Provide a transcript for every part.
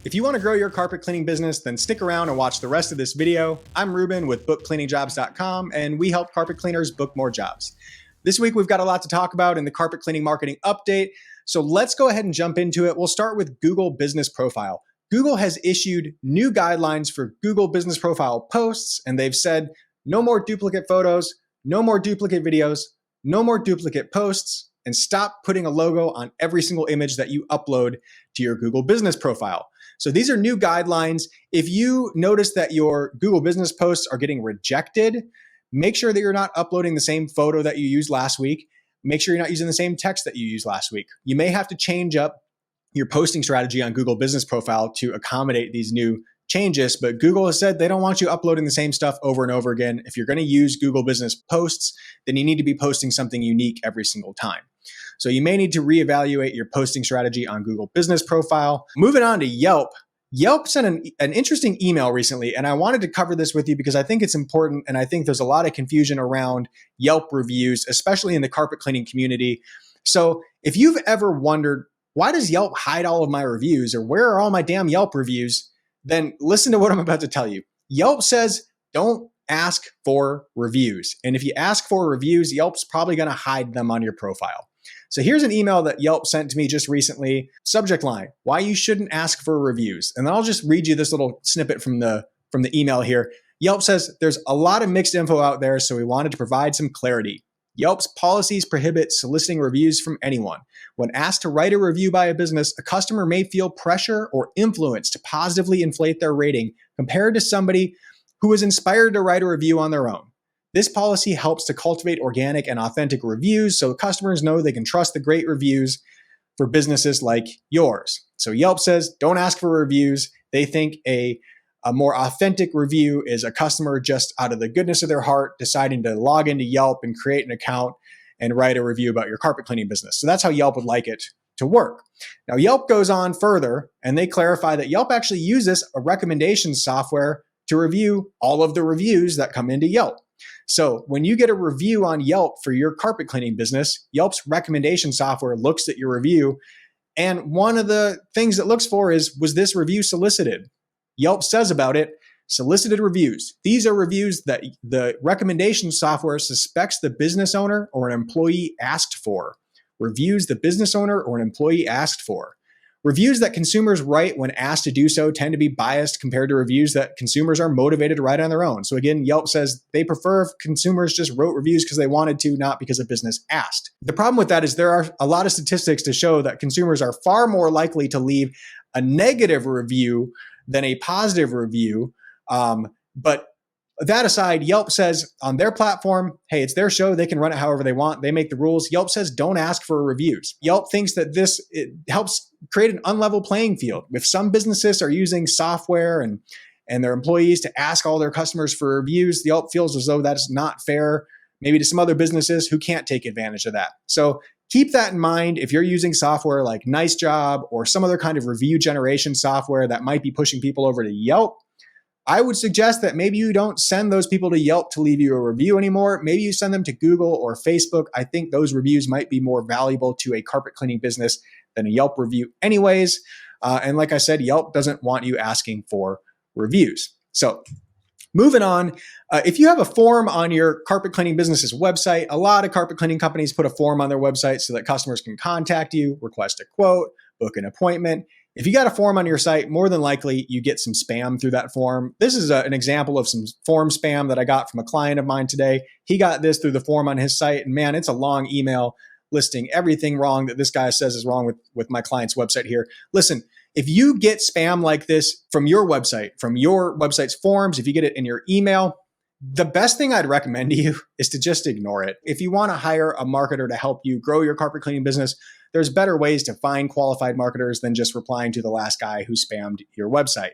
If you want to grow your carpet cleaning business, then stick around and watch the rest of this video. I'm Ruben with BookCleaningJobs.com, and we help carpet cleaners book more jobs. This week, we've got a lot to talk about in the carpet cleaning marketing update, so let's go ahead and jump into it. We'll start with Google Business Profile. Google has issued new guidelines for Google Business Profile posts, and they've said no more duplicate photos, no more duplicate videos, no more duplicate posts, and stop putting a logo on every single image that you upload to your Google Business Profile. So these are new guidelines. If you notice that your Google Business posts are getting rejected, make sure that you're not uploading the same photo that you used last week. Make sure you're not using the same text that you used last week. You may have to change up your posting strategy on Google Business Profile to accommodate these new changes, but Google has said they don't want you uploading the same stuff over and over again. If you're going to use Google Business posts, then you need to be posting something unique every single time. So you may need to reevaluate your posting strategy on Google Business Profile. Moving on to Yelp. Yelp sent an interesting email recently, and I wanted to cover this with you because I think it's important, and I think there's a lot of confusion around Yelp reviews, especially in the carpet cleaning community. So if you've ever wondered, why does Yelp hide all of my reviews, or where are all my damn Yelp reviews? Then listen to what I'm about to tell you. Yelp says don't ask for reviews. And if you ask for reviews, Yelp's probably going to hide them on your profile. So here's an email that Yelp sent to me just recently. Subject line, why you shouldn't ask for reviews. And then I'll just read you this little snippet from the email here. Yelp says there's a lot of mixed info out there, so we wanted to provide some clarity. Yelp's policies prohibit soliciting reviews from anyone. When asked to write a review by a business, a customer may feel pressure or influence to positively inflate their rating compared to somebody who was inspired to write a review on their own. This policy helps to cultivate organic and authentic reviews so customers know they can trust the great reviews for businesses like yours. So Yelp says, don't ask for reviews. They think a more authentic review is a customer just out of the goodness of their heart deciding to log into Yelp and create an account and write a review about your carpet cleaning business. So that's how Yelp would like it to work. Now, Yelp goes on further, and they clarify that Yelp actually uses a recommendation software to review all of the reviews that come into Yelp. So when you get a review on Yelp for your carpet cleaning business, Yelp's recommendation software looks at your review. And one of the things it looks for is, was this review solicited? Yelp says about it, solicited reviews. These are reviews that the recommendation software suspects the business owner or an employee asked for. Reviews the business owner or an employee asked for. Reviews that consumers write when asked to do so tend to be biased compared to reviews that consumers are motivated to write on their own. So again, Yelp says they prefer if consumers just wrote reviews because they wanted to, not because a business asked. The problem with that is there are a lot of statistics to show that consumers are far more likely to leave a negative review than a positive review. But that aside, Yelp says on their platform, hey, it's their show. They can run it however they want. They make the rules. Yelp says don't ask for reviews. Yelp thinks that it helps create an unlevel playing field. If some businesses are using software and their employees to ask all their customers for reviews, Yelp feels as though that's not fair, maybe to some other businesses who can't take advantage of that. So keep that in mind if you're using software like Nice Job or some other kind of review generation software that might be pushing people over to Yelp. I would suggest that maybe you don't send those people to Yelp to leave you a review anymore. Maybe you send them to Google or Facebook. I think those reviews might be more valuable to a carpet cleaning business than a Yelp review anyways. And like I said, Yelp doesn't want you asking for reviews. So moving on, if you have a form on your carpet cleaning business's website, a lot of carpet cleaning companies put a form on their website so that customers can contact you, request a quote, book an appointment. If you got a form on your site, more than likely you get some spam through that form. This is an example of some form spam that I got from a client of mine today. He got this through the form on his site, and man, it's a long email listing everything wrong that this guy says is wrong with my client's website here. Listen, if you get spam like this from your website's forms, if you get it in your email, the best thing I'd recommend to you is to just ignore it. If you want to hire a marketer to help you grow your carpet cleaning business, there's better ways to find qualified marketers than just replying to the last guy who spammed your website.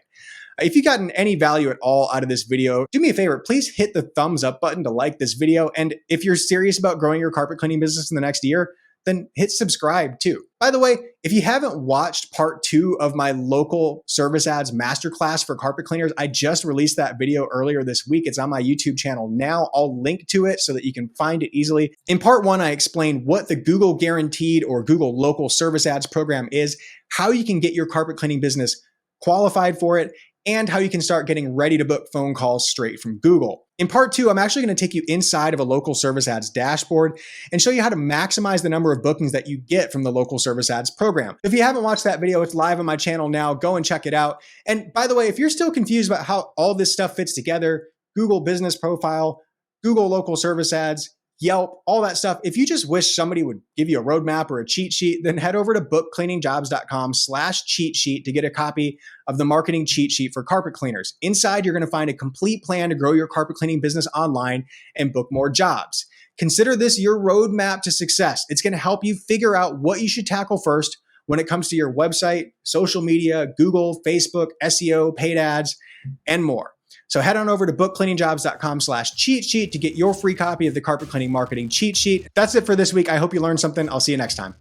If you've gotten any value at all out of this video, do me a favor, please hit the thumbs up button to like this video. And if you're serious about growing your carpet cleaning business in the next year, then hit subscribe too. By the way, if you haven't watched part 2 of my local service ads masterclass for carpet cleaners, I just released that video earlier this week. It's on my YouTube channel now. I'll link to it so that you can find it easily. In part 1, I explained what the Google Guaranteed or Google Local Service Ads program is, how you can get your carpet cleaning business qualified for it, and how you can start getting ready to book phone calls straight from Google. In part 2, I'm actually going to take you inside of a local service ads dashboard and show you how to maximize the number of bookings that you get from the local service ads program. If you haven't watched that video, it's live on my channel now. Go and check it out. And by the way, if you're still confused about how all this stuff fits together, Google business profile, Google local service ads, Yelp, all that stuff. If you just wish somebody would give you a roadmap or a cheat sheet, then head over to bookcleaningjobs.com/cheat sheet to get a copy of the marketing cheat sheet for carpet cleaners. Inside, you're going to find a complete plan to grow your carpet cleaning business online and book more jobs. Consider this your roadmap to success. It's going to help you figure out what you should tackle first when it comes to your website, social media, Google, Facebook, SEO, paid ads, and more. So head on over to bookcleaningjobs.com/cheat sheet to get your free copy of the carpet cleaning marketing cheat sheet. That's it for this week. I hope you learned something. I'll see you next time.